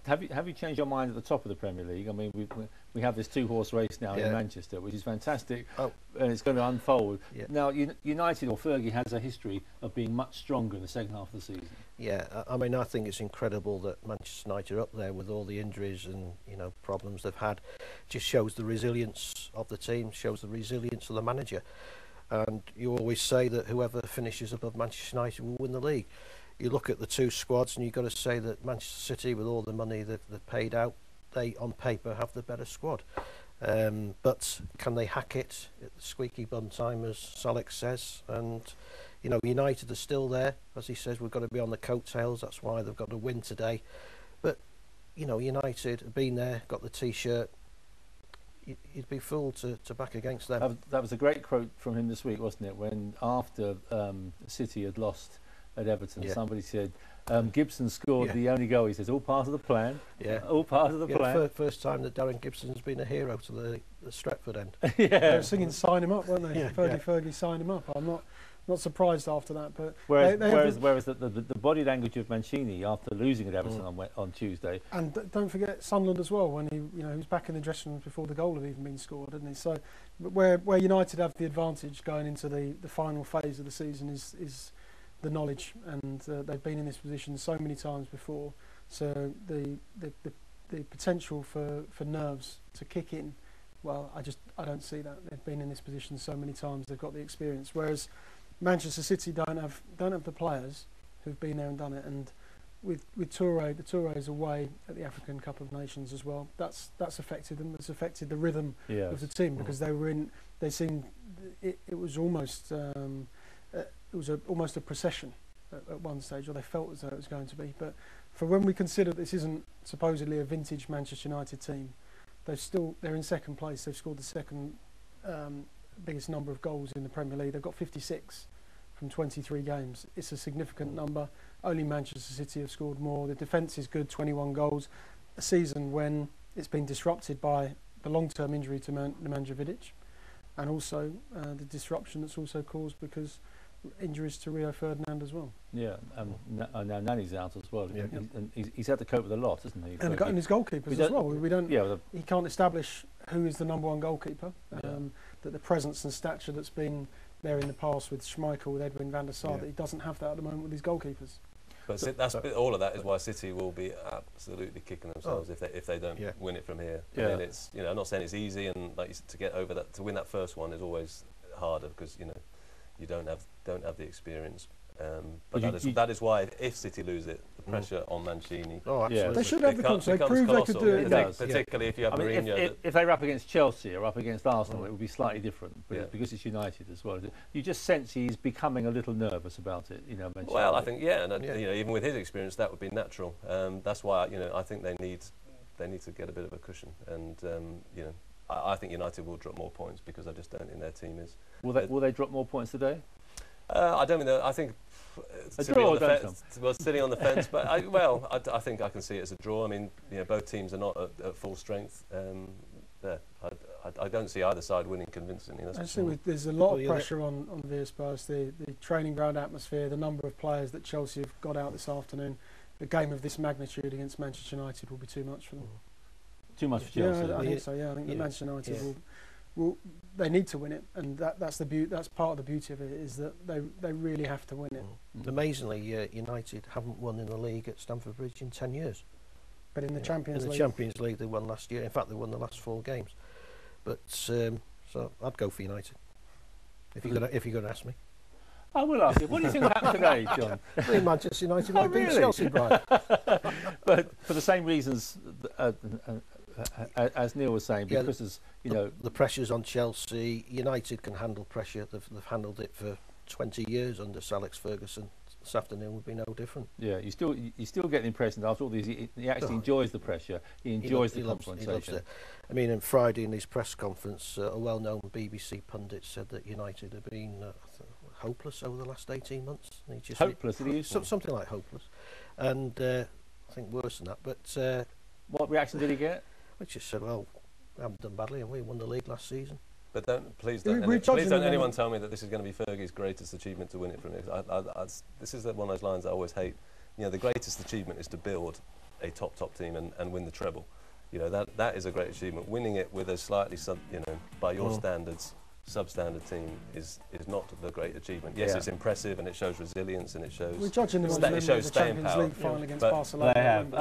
Have you changed your mind at the top of the Premier League? I mean, we have this 2-horse race now in Manchester, which is fantastic, and it's going to unfold. Yeah. Now, United or Fergie has a history of being much stronger in the second half of the season. Yeah, I mean, I think it's incredible that Manchester United are up there with all the injuries and problems they've had. Just shows the resilience of the team, shows the resilience of the manager. And you always say that whoever finishes above Manchester United will win the league. You look at the two squads and you've got to say that Manchester City, with all the money that they've paid out, they on paper have the better squad. But can they hack it at the squeaky bum time, as Alex says? And United are still there. As he says, we've got to be on the coattails. That's why they've got to win today. But United have been there, got the T-shirt. You'd be fooled to back against them. That was a great quote from him this week, wasn't it? When after City had lost at Everton, somebody said Gibson scored the only goal. He says, all part of the plan. Yeah, all part of the plan. First time that Darren Gibson's been a hero to the Stretford end. They were singing "Sign him up," weren't they? Fergie, sign him up. I'm not surprised after that. But whereas the body language of Mancini after losing at Everton on Tuesday, and don't forget Sunderland as well, when he was back in the dressing room before the goal had even been scored, didn't he? So where United have the advantage going into the final phase of the season is the knowledge, and they've been in this position so many times before. So the potential for nerves to kick in, well, I don't see that. They've been in this position so many times. They've got the experience, whereas Manchester City don't have the players who've been there and done it. And with Toure, the Toure is away at the African Cup of Nations as well. That's affected them. It's affected the rhythm of the team, because they were in. They seemed it was almost. It was almost a procession at one stage, or they felt as though it was going to be. But for when we consider this isn't supposedly a vintage Manchester United team, they're in second place. They've scored the second biggest number of goals in the Premier League. They've got 56 from 23 games. It's a significant number. Only Manchester City have scored more. The defence is good, 21 goals. A season when it's been disrupted by the long-term injury to Nemanja Vidic, and also the disruption that's also caused because injuries to Rio Ferdinand as well. Yeah, now Nani's out as well. Yeah. And he's had to cope with a lot, hasn't he? And his goalkeepers as well. We don't. Yeah, he can't establish who is the #1 goalkeeper. That the presence and stature that's been there in the past with Schmeichel, with Edwin van der Sar, that he doesn't have that at the moment with his goalkeepers. But all of that is why City will be absolutely kicking themselves if they don't win it from here. I mean, it's I'm not saying it's easy, and to get over that, to win that first one is always harder, because you don't have the experience. But that is why if City lose it, the pressure on Mancini. Oh, absolutely. They should have the confidence. They proved they could do it. Particularly if you have Mourinho. If they were up against Chelsea or up against Arsenal, it would be slightly different. But because it's United as well, you just sense he's becoming a little nervous about it. Mancini. Well, I think even with his experience, that would be natural. That's why I think they need to get a bit of a cushion, and I think United will drop more points, because I just don't think their team is. Will they drop more points today? I don't think. I think sitting on the fence, but I think I can see it as a draw. I mean, both teams are not at full strength. I don't see either side winning convincingly. There's a lot of pressure on Villas-Boas. The training ground atmosphere, the number of players that Chelsea have got out this afternoon. A game of this magnitude against Manchester United will be too much for them. Too much for Chelsea. Yeah, I think so. Yeah, I think that Manchester United will. They need to win it, and that's part of the beauty of it, is that they really have to win it. Amazingly, United haven't won in the league at Stamford Bridge in 10 years. But in the Champions League, Champions League they won last year. In fact, they won the last 4 games. But so I'd go for United if you're going to ask me. I will ask you. What do you think will happen today, John? Manchester United might beat Chelsea, Brian. But for the same reasons as Neil was saying, because the pressure's on Chelsea. United can handle pressure. They've handled it for 20 years under Sir Alex Ferguson. This afternoon would be no different. Yeah, you still get the impression that after all these, he actually enjoys the pressure. He enjoys the confrontation. He loves it. I mean, on Friday in his press conference, a well-known BBC pundit said that United have been hopeless over the last 18 months. Hopeless, did he use something like hopeless, and I think worse than that. But what reaction did he get? He just said, "Well, we haven't done badly, and we won the league last season." But please don't anyone tell me that this is going to be Fergie's greatest achievement to win it from it. This is one of those lines I always hate. The greatest achievement is to build. a top team and win the treble. You know, that is a great achievement. Winning it with a slightly by your standards, substandard team is not the great achievement. Yes, it's impressive and it shows resilience and it shows. We're judging them on the Champions League final against Barcelona. They have.